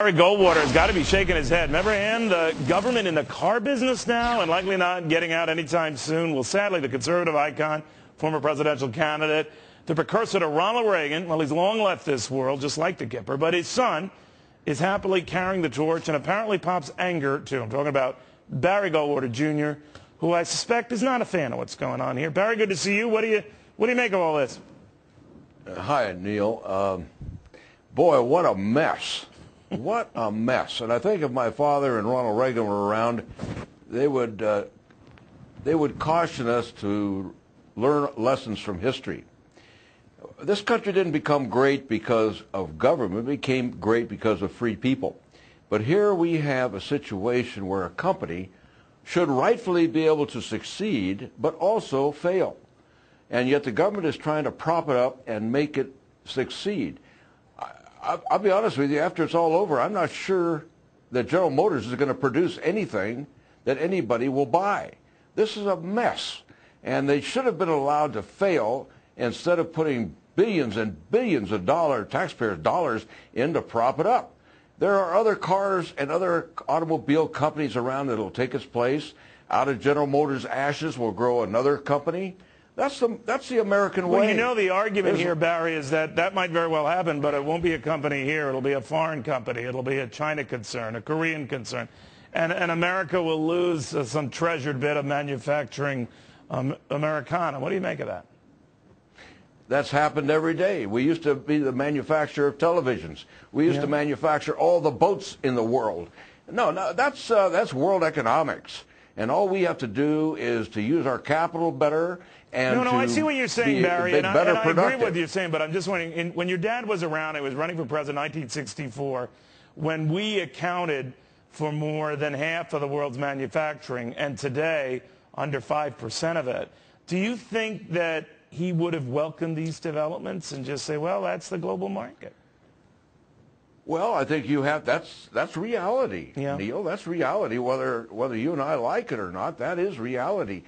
Barry Goldwater has got to be shaking his head. Remember him, the government in the car business now and likely not getting out anytime soon? Well, sadly, the conservative icon, former presidential candidate, the precursor to Ronald Reagan, well, he's long left this world, just like the Kipper, but his son is happily carrying the torch and apparently pops anger, too. I'm talking about Barry Goldwater, Jr., who I suspect is not a fan of what's going on here. Barry, good to see you. What do you make of all this? Hi, Neil. Boy, what a mess. What a mess. And I think if my father and Ronald Reagan were around, they would caution us to learn lessons from history. This country didn't become great because of government. It became great because of free people. But here we have a situation where a company should rightfully be able to succeed, but also fail. And yet the government is trying to prop it up and make it succeed. I'll be honest with you, after it's all over, I'm not sure that General Motors is going to produce anything that anybody will buy. This is a mess. And they should have been allowed to fail instead of putting billions and billions of taxpayers' dollars in to prop it up. There are other cars and other automobile companies around that will take its place. Out of General Motors' ashes will grow another company. That's the American way. Well, you know, the argument here, Barry, is that might very well happen, but it won't be a company here. It'll be a foreign company. It'll be a China concern, a Korean concern. And America will lose some treasured bit of manufacturing Americana. What do you make of that? That's happened every day. We used to be the manufacturer of televisions. We used to manufacture all the boats in the world. No, that's world economics. And all we have to do is to use our capital better and I see what you're saying, Barry, and I agree with what you're saying, but I'm just wondering, when your dad was around, he was running for president in 1964, when we accounted for more than half of the world's manufacturing, and today, under 5% of it, do you think that he would have welcomed these developments and just say, well, that's the global market? Well, I think you have that's reality, Neil. That's reality. Whether you and I like it or not, that is reality.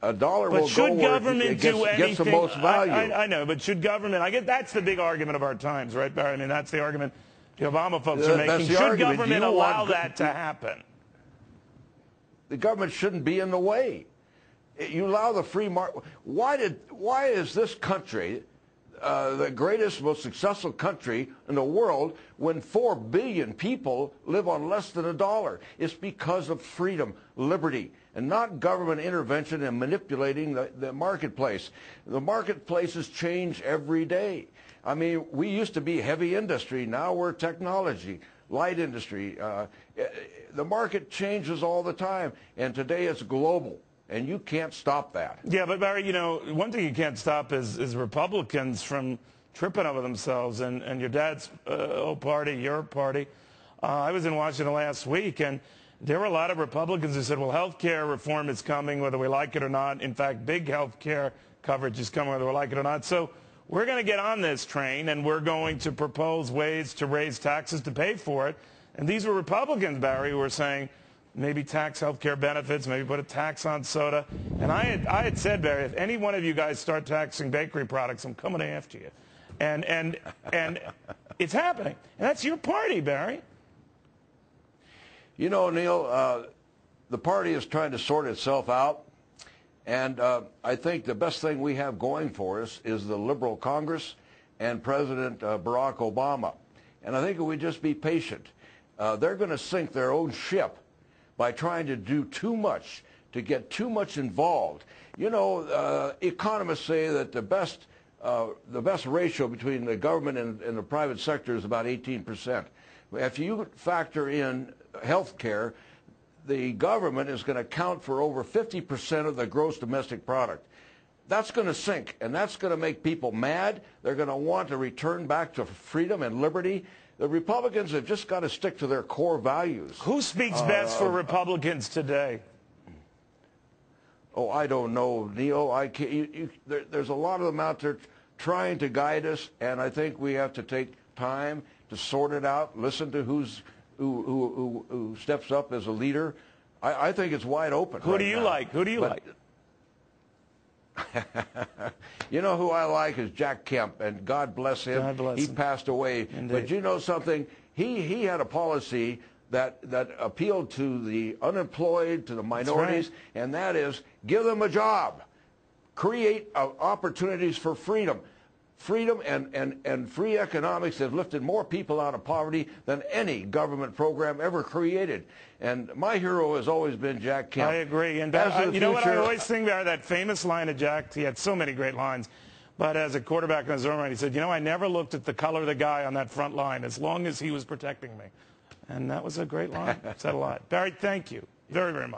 A dollar will go where it gets the most value. I know, but should government? That's the big argument of our times, right, Barry? I mean, that's the argument the Obama folks are making. Should government allow that to happen? The government shouldn't be in the way. You allow the free market. Why is this country the greatest, most successful country in the world when 4 billion people live on less than $1? It's because of freedom, liberty, and not government intervention and manipulating the marketplace. The marketplaces change every day. I mean, we used to be heavy industry. Now we're technology, light industry. The market changes all the time, and today it's global. And you can't stop that. Yeah, but Barry, one thing you can't stop is Republicans from tripping over themselves. And your dad's old party, your party. I was in Washington last week, and there were a lot of Republicans who said, well, health care reform is coming whether we like it or not. In fact, big health care coverage is coming whether we like it or not. So we're going to get on this train, and we're going to propose ways to raise taxes to pay for it. And these were Republicans, Barry, who were saying, maybe tax health care benefits, maybe put a tax on soda. And I had said, Barry, if any one of you guys start taxing bakery products, I'm coming after you. And it's happening. And that's your party, Barry. You know, Neil, the party is trying to sort itself out. And I think the best thing we have going for us is the liberal Congress and President Barack Obama. And I think if we just be patient, they're going to sink their own ship by trying to do too much, to get too much involved. Economists say that the best ratio between the government and the private sector is about 18%. If you factor in health care, the government is going to account for over 50% of the gross domestic product. That's going to sink, and that's going to make people mad. They're going to want to return back to freedom and liberty. The Republicans have just got to stick to their core values. Who speaks best for Republicans today? Oh, I don't know, Neil. I can't, there's a lot of them out there trying to guide us, and I think we have to take time to sort it out, listen to who steps up as a leader. I think it's wide open. Who do you like? Who do you like? You know who I like is Jack Kemp, and God bless him. God bless him. He passed away. Indeed. But you know something? He had a policy that appealed to the unemployed, to the minorities, and that is give them a job, create opportunities for freedom. Freedom and free economics have lifted more people out of poverty than any government program ever created. And my hero has always been Jack Kemp. I agree. And you know what I always think about? That famous line of Jack, he had so many great lines, but as a quarterback in his own right, he said, you know, I never looked at the color of the guy on that front line as long as he was protecting me. And that was a great line. Said a lot. Barry, thank you very, very much.